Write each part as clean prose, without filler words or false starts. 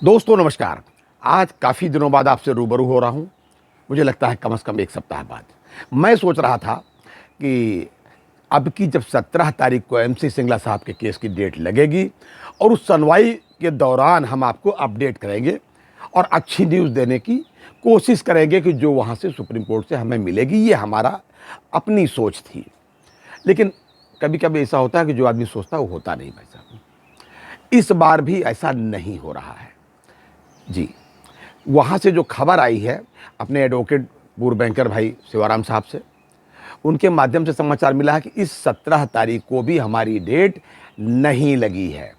दोस्तों नमस्कार। आज काफ़ी दिनों बाद आपसे रूबरू हो रहा हूँ। मुझे लगता है कम से कम 1 सप्ताह बाद। मैं सोच रहा था कि अब की जब 17 तारीख को एमसी सिंगला साहब के केस की डेट लगेगी और उस सुनवाई के दौरान हम आपको अपडेट करेंगे और अच्छी न्यूज़ देने की कोशिश करेंगे कि जो वहाँ से सुप्रीम कोर्ट से हमें मिलेगी। ये हमारा अपनी सोच थी। लेकिन कभी-कभी ऐसा होता है कि जो आदमी सोचता है वो होता नहीं भाई साहब। इस बार भी ऐसा नहीं हो रहा है। जी, वहाँ से जो खबर आई है अपने एडवोकेट पूर्व बैंकर भाई शिवाराम साहब से, उनके माध्यम से समाचार मिला है कि इस 17 तारीख को भी हमारी डेट नहीं लगी है,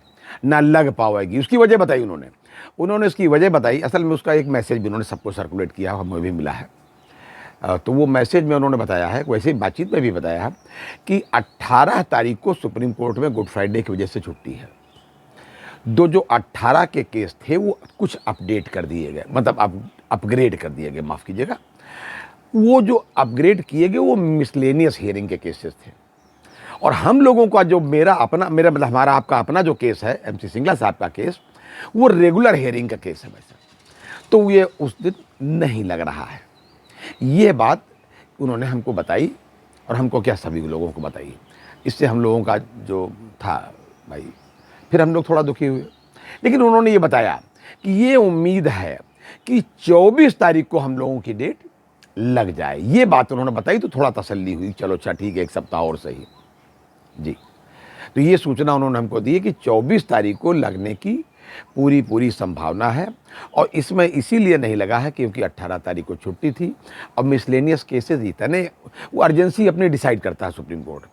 ना लग पाएगी। उसकी वजह बताई उन्होंने इसकी वजह बताई। असल में उसका एक मैसेज भी उन्होंने सबको सर्कुलेट किया, हमें भी मिला है। तो वो मैसेज में उन्होंने बताया है, वैसे ही बातचीत में भी बताया है कि 18 तारीख को सुप्रीम कोर्ट में गुड फ्राइडे की वजह से छुट्टी है। जो 18 के केस थे वो कुछ अपडेट कर दिए गए, मतलब अपग्रेड कर दिए गए, माफ़ कीजिएगा। वो जो अपग्रेड किए गए वो मिसलेनियस हियरिंग के केसेस थे और हम लोगों का जो मेरा मतलब हमारा आपका अपना जो केस है एमसी सिंगला साहब का केस, वो रेगुलर हियरिंग का केस है वैसे। तो ये उस दिन नहीं लग रहा है। ये बात उन्होंने हमको बताई और हमको क्या सभी लोगों को बताई। इससे हम लोगों का जो था भाई, फिर हम लोग थोड़ा दुखी हुए। लेकिन उन्होंने ये बताया कि ये उम्मीद है कि 24 तारीख को हम लोगों की डेट लग जाए। ये बात उन्होंने बताई तो थोड़ा तसल्ली हुई, चलो अच्छा ठीक है, 1 सप्ताह और सही। जी, तो ये सूचना उन्होंने हमको दी कि 24 तारीख को लगने की पूरी संभावना है और इसमें इसीलिए नहीं लगा है क्योंकि 18 तारीख को छुट्टी थी और मिसलेनियस केसेस इतने, वो अर्जेंसी अपनी डिसाइड करता है सुप्रीम कोर्ट।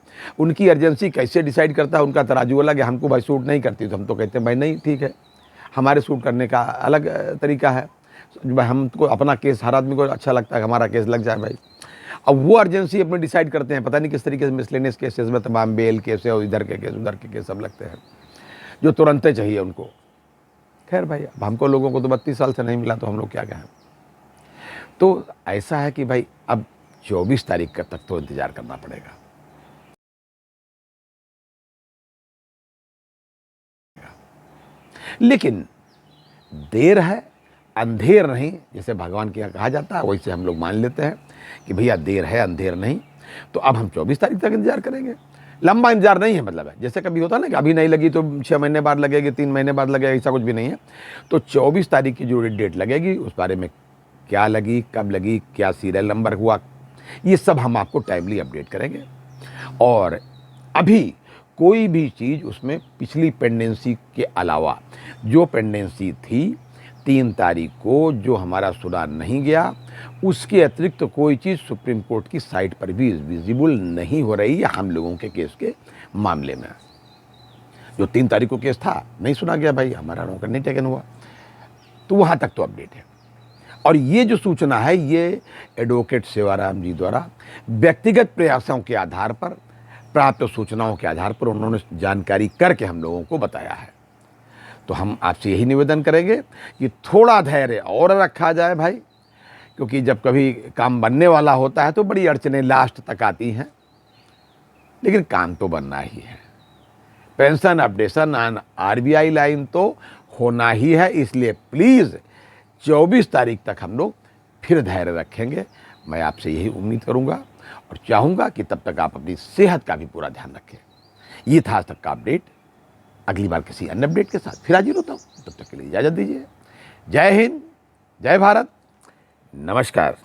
उनकी अर्जेंसी कैसे डिसाइड करता है, उनका तराजू अलग है। हमको भाई सूट नहीं करती तो हम तो कहते हैं भाई नहीं ठीक है, हमारे सूट करने का अलग तरीका है। भाई हमको अपना केस, हर आदमी को अच्छा लगता है हमारा केस लग जाए भाई। अब वो अर्जेंसी अपने डिसाइड करते हैं, पता नहीं किस तरीके से मिसलेनियस केसेस में तमाम बेल केस है और इधर के केस उधर के केस सब लगते हैं जो तुरंत चाहिए उनको। खैर भाई, अब हमको लोगों को तो 32 साल से नहीं मिला तो हम लोग क्या कहें। तो ऐसा है कि भाई अब 24 तारीख तक तो इंतजार करना पड़ेगा। लेकिन देर है अंधेर नहीं, जैसे भगवान के यहाँ कहा जाता है, वैसे हम लोग मान लेते हैं कि भैया देर है अंधेर नहीं। तो अब हम 24 तारीख तक इंतजार करेंगे। लंबा इंतजार नहीं है, मतलब है जैसे कभी होता है ना कि अभी नहीं लगी तो 6 महीने बाद लगेगी, 3 महीने बाद लगेगी, ऐसा कुछ भी नहीं है। तो 24 तारीख की जो डेट लगेगी उस बारे में क्या लगी, कब लगी, क्या सीरियल नंबर हुआ, ये सब हम आपको टाइमली अपडेट करेंगे। और अभी कोई भी चीज़ उसमें पिछली पेंडेंसी के अलावा जो पेंडेंसी थी 3 तारीख को जो हमारा सुना नहीं गया, उसके अतिरिक्त तो कोई चीज़ सुप्रीम कोर्ट की साइट पर भी विजिबल नहीं हो रही है हम लोगों के केस के मामले में। जो 3 तारीख को केस था नहीं सुना गया भाई, हमारा रोकर नहीं टेकन हुआ, तो वहाँ तक तो अपडेट है। और ये जो सूचना है ये एडवोकेट शिवाराम जी द्वारा व्यक्तिगत प्रयासों के आधार पर, प्राप्त सूचनाओं के आधार पर उन्होंने जानकारी करके हम लोगों को बताया है। तो हम आपसे यही निवेदन करेंगे कि थोड़ा धैर्य और रखा जाए भाई, क्योंकि जब कभी काम बनने वाला होता है तो बड़ी अड़चनें लास्ट तक आती हैं, लेकिन काम तो बनना ही है। Pension updation on RBI line तो होना ही है, इसलिए प्लीज़ 24 तारीख तक हम लोग फिर धैर्य रखेंगे। मैं आपसे यही उम्मीद करूंगा और चाहूँगा कि तब तक आप अपनी सेहत का भी पूरा ध्यान रखें। ये था आज तक का अपडेट। अगली बार किसी अन्य अपडेट के साथ फिर हाजिर होता हूँ, तब तक के लिए इजाज़त दीजिए। जय हिंद, जय भारत, नमस्कार।